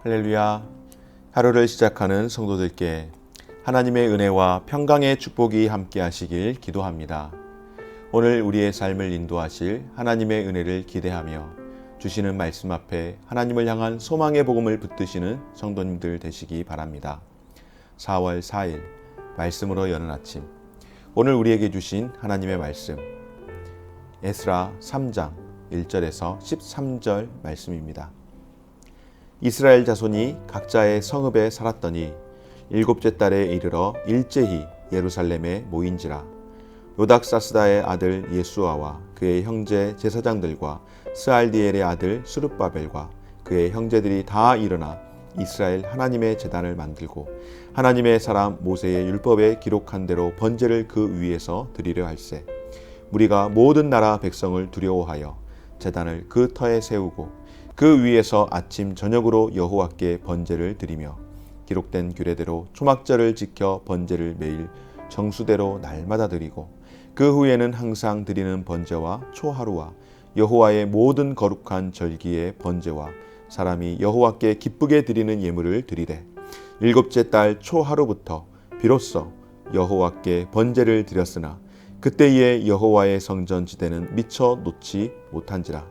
할렐루야. 하루를 시작하는 성도들께 하나님의 은혜와 평강의 축복이 함께 하시길 기도합니다. 오늘 우리의 삶을 인도하실 하나님의 은혜를 기대하며 주시는 말씀 앞에 하나님을 향한 소망의 복음을 붙드시는 성도님들 되시기 바랍니다. 4월 4일 말씀으로 여는 아침, 오늘 우리에게 주신 하나님의 말씀 에스라 3장 1절에서 13절 말씀입니다. 이스라엘 자손이 각자의 성읍에 살았더니 일곱째 달에 이르러 일제히 예루살렘에 모인지라. 요닥사스다의 아들 예수아와 그의 형제 제사장들과 스알디엘의 아들 스룹바벨과 그의 형제들이 다 일어나 이스라엘 하나님의 제단을 만들고 하나님의 사람 모세의 율법에 기록한 대로 번제를 그 위에서 드리려 할세. 무리가 모든 나라 백성을 두려워하여 제단을 그 터에 세우고 그 위에서 아침 저녁으로 여호와께 번제를 드리며 기록된 규례대로 초막절을 지켜 번제를 매일 정수대로 날마다 드리고 그 후에는 항상 드리는 번제와 초하루와 여호와의 모든 거룩한 절기의 번제와 사람이 여호와께 기쁘게 드리는 예물을 드리되 일곱째 달 초하루부터 비로소 여호와께 번제를 드렸으나 그때에 여호와의 성전 지대는 미처 놓지 못한지라.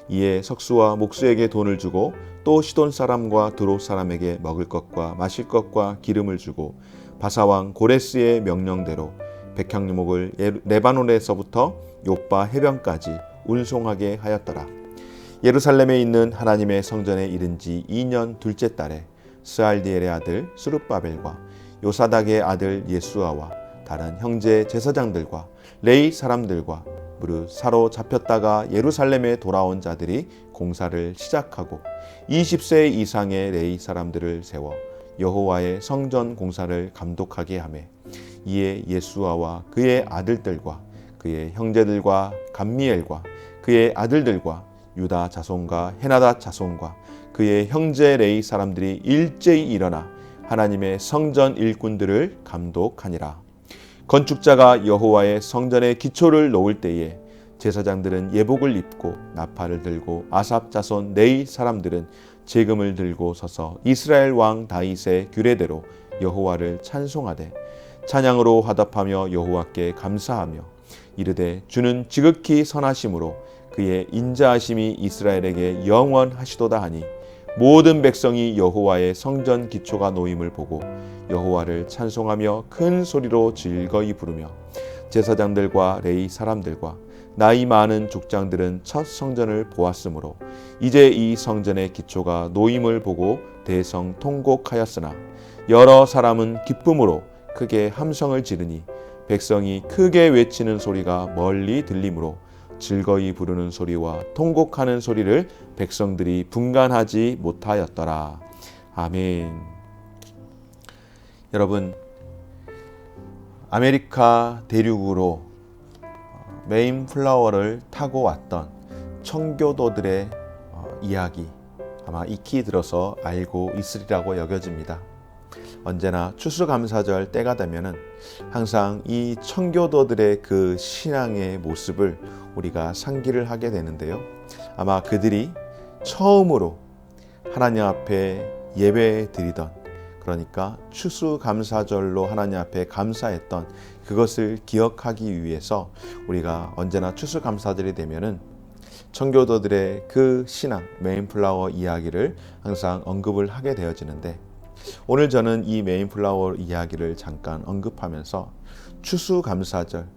이에 석수와 목수에게 돈을 주고 또 시돈 사람과 드롯 사람에게 먹을 것과 마실 것과 기름을 주고 바사왕 고레스의 명령대로 백향목을 레바논에서부터 요빠 해변까지 운송하게 하였더라. 예루살렘에 있는 하나님의 성전에 이른 지 2년 둘째 달에 스알디엘의 아들 스룹바벨과 요사닥의 아들 예수아와 다른 형제 제사장들과 레위 사람들과 무릇 사로잡혔다가 예루살렘에 돌아온 자들이 공사를 시작하고 20세 이상의 레위 사람들을 세워 여호와의 성전 공사를 감독하게 하매 이에 예수아와 그의 아들들과 그의 형제들과 감미엘과 그의 아들들과 유다 자손과 헤나다 자손과 그의 형제 레위 사람들이 일제히 일어나 하나님의 성전 일꾼들을 감독하니라. 건축자가 여호와의 성전의 기초를 놓을 때에 제사장들은 예복을 입고 나팔을 들고 아삽 자손 레위 사람들은 제금을 들고 서서 이스라엘 왕 다윗의 규례대로 여호와를 찬송하되 찬양으로 화답하며 여호와께 감사하며 이르되 주는 지극히 선하심으로 그의 인자하심이 이스라엘에게 영원하시도다 하니 모든 백성이 여호와의 성전 기초가 놓임을 보고 여호와를 찬송하며 큰 소리로 즐거이 부르며 제사장들과 레위 사람들과 나이 많은 족장들은 첫 성전을 보았으므로 이제 이 성전의 기초가 놓임을 보고 대성통곡하였으나 여러 사람은 기쁨으로 크게 함성을 지르니 백성이 크게 외치는 소리가 멀리 들리므로 즐거이 부르는 소리와 통곡하는 소리를 백성들이 분간하지 못하였더라. 아멘. 여러분, 아메리카 대륙으로 메인플라워를 타고 왔던 청교도들의 이야기 아마 익히 들어서 알고 있으리라고 여겨집니다. 언제나 추수감사절 때가 되면은 항상 이 청교도들의 그 신앙의 모습을 우리가 상기를 하게 되는데요. 아마 그들이 처음으로 하나님 앞에 예배 드리던, 그러니까 추수감사절로 하나님 앞에 감사했던 그것을 기억하기 위해서 우리가 언제나 추수감사절이 되면은 청교도들의 그 신앙, 메인플라워 이야기를 항상 언급을 하게 되어지는데, 오늘 저는 이 메인플라워 이야기를 잠깐 언급하면서 추수감사절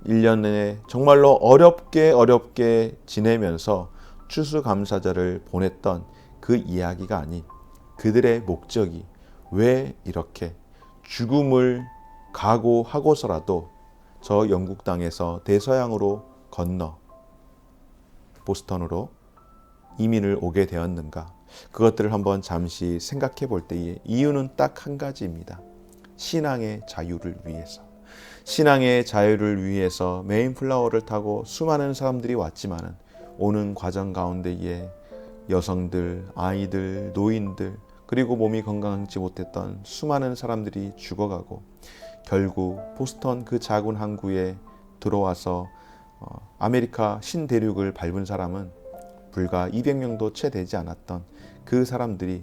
1년에 정말로 어렵게 지내면서 추수감사절을 보냈던 그 이야기가 아닌 그들의 목적이 왜 이렇게 죽음을 각오하고서라도 저 영국 땅에서 대서양으로 건너 보스턴으로 이민을 오게 되었는가, 그것들을 한번 잠시 생각해 볼 때에 이유는 딱 한 가지입니다. 신앙의 자유를 위해서. 신앙의 자유를 위해서 메인플라워를 타고 수많은 사람들이 왔지만은 오는 과정 가운데에 여성들, 아이들, 노인들, 그리고 몸이 건강하지 못했던 수많은 사람들이 죽어가고 결국 보스턴 그 작은 항구에 들어와서 아메리카 신대륙을 밟은 사람은 불과 200명도 채 되지 않았던 그 사람들이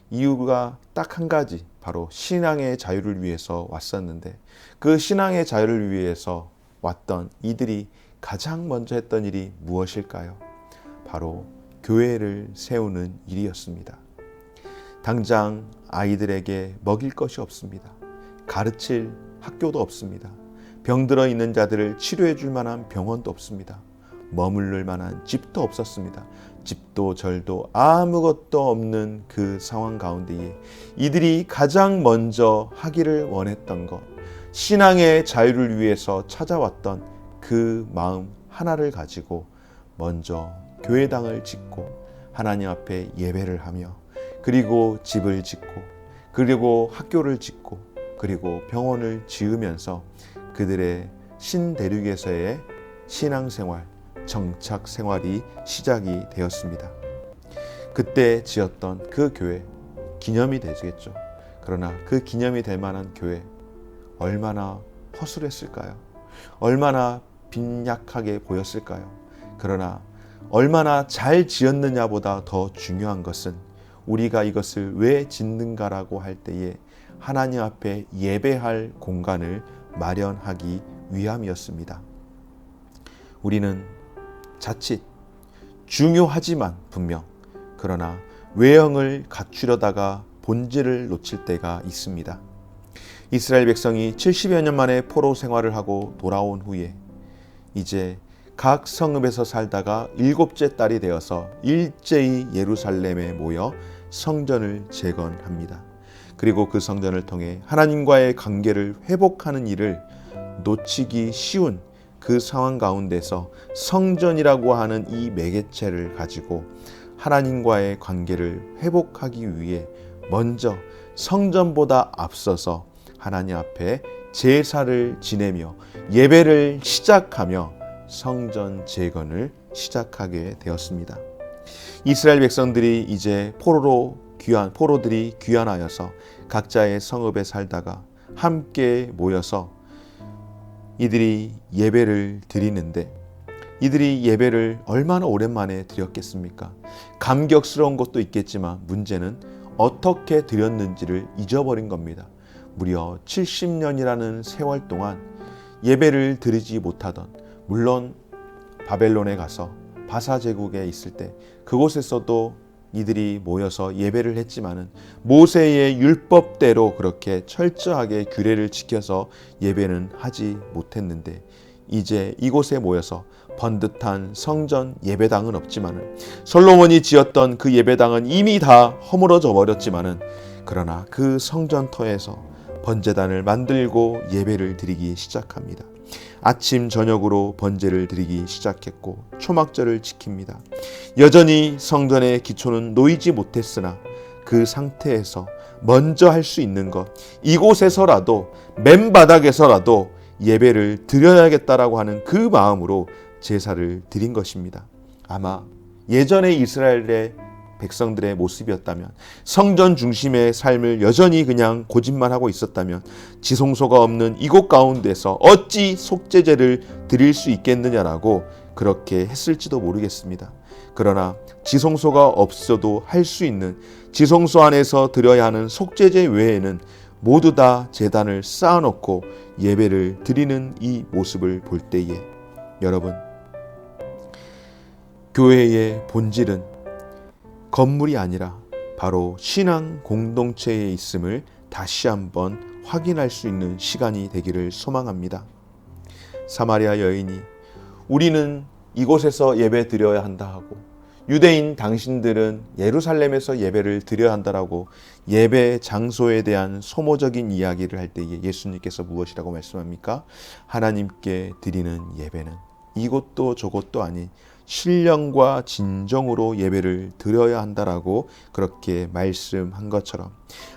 이유가 딱 한 가지, 바로 신앙의 자유를 위해서 왔었는데, 그 신앙의 자유를 위해서 왔던 이들이 가장 먼저 했던 일이 무엇일까요? 바로 교회를 세우는 일이었습니다. 당장 아이들에게 먹일 것이 없습니다. 가르칠 학교도 없습니다. 병들어 있는 자들을 치료해 줄 만한 병원도 없습니다. 머무를 만한 집도 없었습니다. 집도 절도 아무것도 없는 그 상황 가운데에 이들이 가장 먼저 하기를 원했던 것, 신앙의 자유를 위해서 찾아왔던 그 마음 하나를 가지고 먼저 교회당을 짓고 하나님 앞에 예배를 하며, 그리고 집을 짓고, 그리고 학교를 짓고, 그리고 병원을 지으면서 그들의 신대륙에서의 신앙생활, 정착생활이 시작이 되었습니다. 그때 지었던 그 교회, 기념이 되겠죠. 그러나 그 기념이 될 만한 교회, 얼마나 허술했을까요? 얼마나 빈약하게 보였을까요? 그러나 얼마나 잘 지었느냐보다 더 중요한 것은 우리가 이것을 왜 짓는가라고 할 때에 하나님 앞에 예배할 공간을 마련하기 위함이었습니다. 우리는 자칫 중요하지만 분명, 그러나 외형을 갖추려다가 본질을 놓칠 때가 있습니다. 이스라엘 백성이 70여 년 만에 포로 생활을 하고 돌아온 후에 이제 각 성읍에서 살다가 7째 달이 되어서 일제히 예루살렘에 모여 성전을 재건합니다. 그리고 그 성전을 통해 하나님과의 관계를 회복하는 일을 놓치기 쉬운 그 상황 가운데서 성전이라고 하는 이 매개체를 가지고 하나님과의 관계를 회복하기 위해 먼저 성전보다 앞서서 하나님 앞에 제사를 지내며 예배를 시작하며 성전 재건을 시작하게 되었습니다. 이스라엘 백성들이 이제 포로들이 귀환하여서 각자의 성읍에 살다가 함께 모여서 이들이 예배를 드리는데, 이들이 예배를 얼마나 오랜만에 드렸겠습니까? 감격스러운 것도 있겠지만 문제는 어떻게 드렸는지를 잊어버린 겁니다. 무려 70년이라는 세월 동안 예배를 드리지 못하던, 물론 바벨론에 가서 바사 제국에 있을 때 그곳에서도 이들이 모여서 예배를 했지만은 모세의 율법대로 그렇게 철저하게 규례를 지켜서 예배는 하지 못했는데, 이제 이곳에 모여서 번듯한 성전 예배당은 없지만은 솔로몬이 지었던 그 예배당은 이미 다 허물어져 버렸지만은, 그러나 그 성전터에서 번제단을 만들고 예배를 드리기 시작합니다. 아침 저녁으로 번제를 드리기 시작했고 초막절을 지킵니다. 여전히 성전의 기초는 놓이지 못했으나 그 상태에서 먼저 할 수 있는 것, 이곳에서라도 맨바닥에서라도 예배를 드려야겠다라고 하는 그 마음으로 제사를 드린 것입니다. 아마 예전의 이스라엘의 백성들의 모습이었다면, 성전 중심의 삶을 여전히 그냥 고집만 하고 있었다면 지성소가 없는 이곳 가운데서 어찌 속죄제를 드릴 수 있겠느냐라고 그렇게 했을지도 모르겠습니다. 그러나 지성소가 없어도 할 수 있는, 지성소 안에서 드려야 하는 속죄제 외에는 모두 다 제단을 쌓아놓고 예배를 드리는 이 모습을 볼 때에, 여러분, 교회의 본질은 건물이 아니라 바로 신앙 공동체에 있음을 다시 한번 확인할 수 있는 시간이 되기를 소망합니다. 사마리아 여인이 우리는 이곳에서 예배 드려야 한다 하고, 유대인 당신들은 예루살렘에서 예배를 드려야 한다라고 예배 장소에 대한 소모적인 이야기를 할 때에 예수님께서 무엇이라고 말씀합니까? 하나님께 드리는 예배는 이곳도 저곳도 아닌 신령과 진정으로 예배를 드려야 한다라고 그렇게 말씀한 것처럼,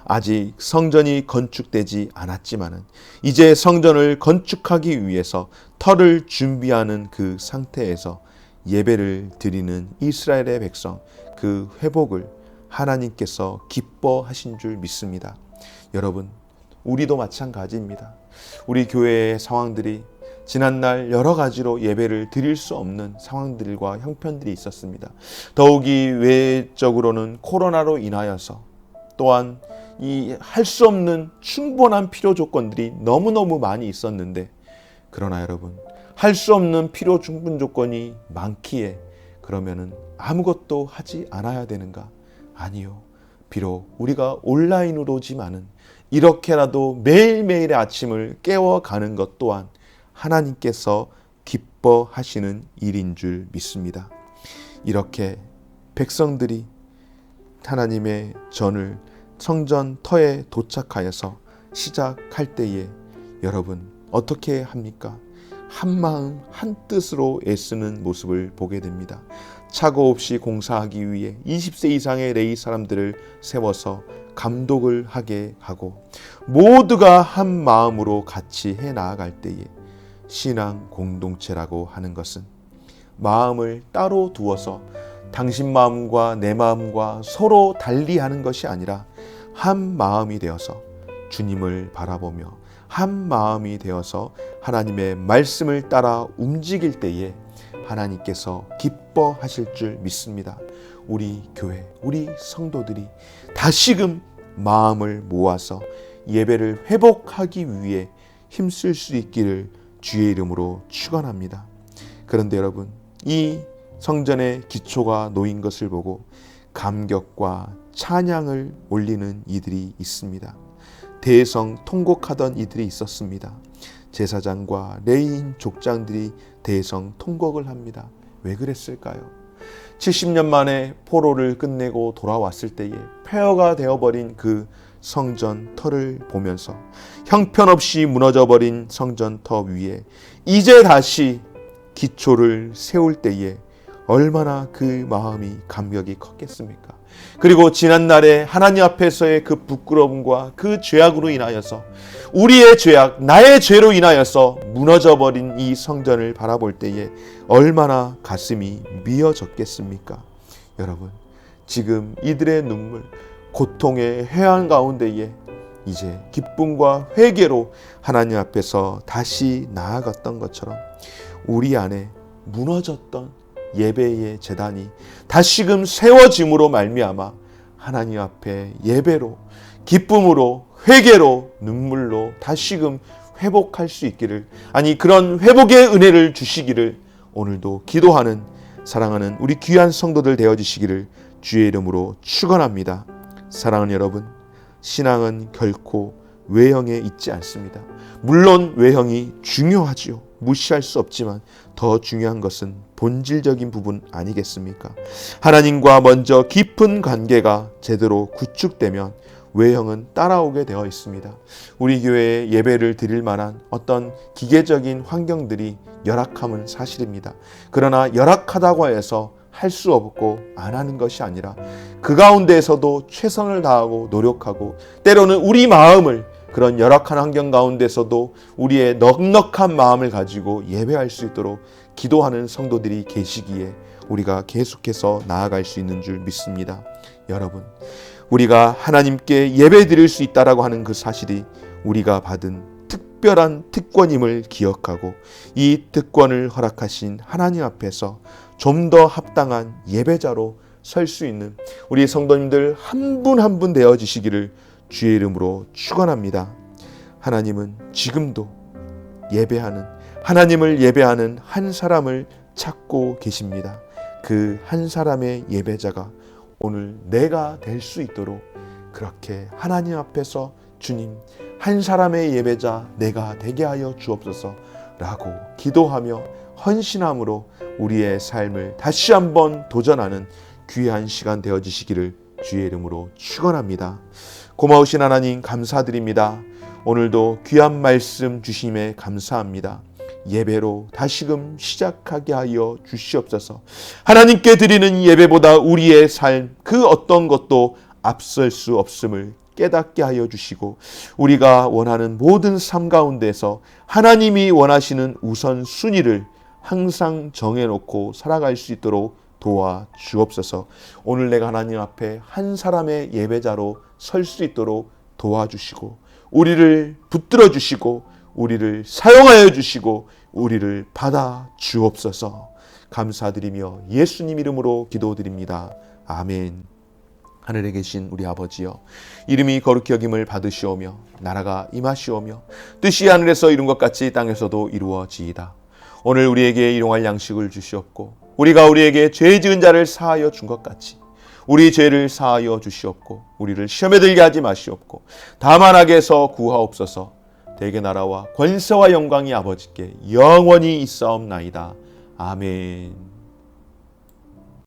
아직 성전이 건축되지 않았지만은 이제 성전을 건축하기 위해서 터를 준비하는 그 상태에서 예배를 드리는 이스라엘의 백성, 그 회복을 하나님께서 기뻐하신 줄 믿습니다. 여러분, 우리도 마찬가지입니다. 우리 교회의 상황들이 지난날 여러 가지로 예배를 드릴 수 없는 상황들과 형편들이 있었습니다. 더욱이 외적으로는 코로나로 인하여서 또한 이 할 수 없는 충분한 필요 조건들이 너무너무 많이 있었는데, 그러나 여러분, 할 수 없는 필요 충분 조건이 많기에 그러면은 아무것도 하지 않아야 되는가? 아니요. 비록 우리가 온라인으로지만은 이렇게라도 매일매일의 아침을 깨워가는 것 또한 하나님께서 기뻐하시는 일인 줄 믿습니다. 이렇게 백성들이 하나님의 전을 성전 터에 도착하여서 시작할 때에 여러분 어떻게 합니까? 한 마음 한 뜻으로 애쓰는 모습을 보게 됩니다. 착오 없이 공사하기 위해 20세 이상의 레위 사람들을 세워서 감독을 하게 하고 모두가 한 마음으로 같이 해 나아갈 때에 신앙 공동체라고 하는 것은 마음을 따로 두어서 당신 마음과 내 마음과 서로 달리하는 것이 아니라 한 마음이 되어서 주님을 바라보며 한 마음이 되어서 하나님의 말씀을 따라 움직일 때에 하나님께서 기뻐하실 줄 믿습니다. 우리 교회, 우리 성도들이 다시금 마음을 모아서 예배를 회복하기 위해 힘쓸 수 있기를 주의 이름으로 축원합니다. 그런데 여러분, 이 성전의 기초가 놓인 것을 보고 감격과 찬양을 올리는 이들이 있습니다. 대성 통곡하던 이들이 있었습니다. 제사장과 레위인 족장들이 대성 통곡을 합니다. 왜 그랬을까요? 70년 만에 포로를 끝내고 돌아왔을 때에 폐허가 되어버린 그 성전 터를 보면서 형편없이 무너져버린 성전 터 위에 이제 다시 기초를 세울 때에 얼마나 그 마음이 감격이 컸겠습니까? 그리고 지난날에 하나님 앞에서의 그 부끄러움과 그 죄악으로 인하여서 우리의 죄악, 나의 죄로 인하여서 무너져버린 이 성전을 바라볼 때에 얼마나 가슴이 미어졌겠습니까? 여러분, 지금 이들의 눈물, 고통의 해안 가운데에 이제 기쁨과 회개로 하나님 앞에서 다시 나아갔던 것처럼 우리 안에 무너졌던 예배의 제단이 다시금 세워짐으로 말미암아 하나님 앞에 예배로, 기쁨으로, 회개로, 눈물로 다시금 회복할 수 있기를, 아니 그런 회복의 은혜를 주시기를 오늘도 기도하는 사랑하는 우리 귀한 성도들 되어주시기를 주의 이름으로 축원합니다. 사랑하는 여러분, 신앙은 결코 외형에 있지 않습니다. 물론 외형이 중요하지요. 무시할 수 없지만 더 중요한 것은 본질적인 부분 아니겠습니까? 하나님과 먼저 깊은 관계가 제대로 구축되면 외형은 따라오게 되어 있습니다. 우리 교회에 예배를 드릴 만한 어떤 기계적인 환경들이 열악함은 사실입니다. 그러나 열악하다고 해서 할 수 없고 안 하는 것이 아니라 그 가운데에서도 최선을 다하고 노력하고 때로는 우리 마음을 그런 열악한 환경 가운데서도 우리의 넉넉한 마음을 가지고 예배할 수 있도록 기도하는 성도들이 계시기에 우리가 계속해서 나아갈 수 있는 줄 믿습니다. 여러분, 우리가 하나님께 예배 드릴 수 있다라고 하는 그 사실이 우리가 받은 특별한 특권임을 기억하고 이 특권을 허락하신 하나님 앞에서 좀 더 합당한 예배자로 설 수 있는 우리 성도님들 한 분 한 분 되어지시기를 주의 이름으로 축원합니다. 하나님은 지금도 하나님을 예배하는 한 사람을 찾고 계십니다. 그 한 사람의 예배자가 오늘 내가 될 수 있도록 그렇게 하나님 앞에서 주님, 한 사람의 예배자 내가 되게 하여 주옵소서 라고 기도하며 헌신함으로 우리의 삶을 다시 한번 도전하는 귀한 시간 되어지시기를 주의 이름으로 축원합니다. 고마우신 하나님 감사드립니다. 오늘도 귀한 말씀 주심에 감사합니다. 예배로 다시금 시작하게 하여 주시옵소서. 하나님께 드리는 예배보다 우리의 삶 그 어떤 것도 앞설 수 없음을 깨닫게 하여 주시고 우리가 원하는 모든 삶 가운데서 하나님이 원하시는 우선순위를 항상 정해놓고 살아갈 수 있도록 도와 주옵소서. 오늘 내가 하나님 앞에 한 사람의 예배자로 설 수 있도록 도와주시고 우리를 붙들어 주시고 우리를 사용하여 주시고 우리를 받아 주옵소서. 감사드리며 예수님 이름으로 기도드립니다. 아멘. 하늘에 계신 우리 아버지여, 이름이 거룩히 여김을 받으시오며 나라가 임하시오며 뜻이 하늘에서 이룬 것 같이 땅에서도 이루어지이다. 오늘 우리에게 일용할 양식을 주시옵고 우리가 우리에게 죄 지은 자를 사하여 준 것 같이 우리 죄를 사하여 주시옵고 우리를 시험에 들게 하지 마시옵고 다만 악에서 구하옵소서. 대개 나라와 권세와 영광이 아버지께 영원히 있사옵나이다. 아멘.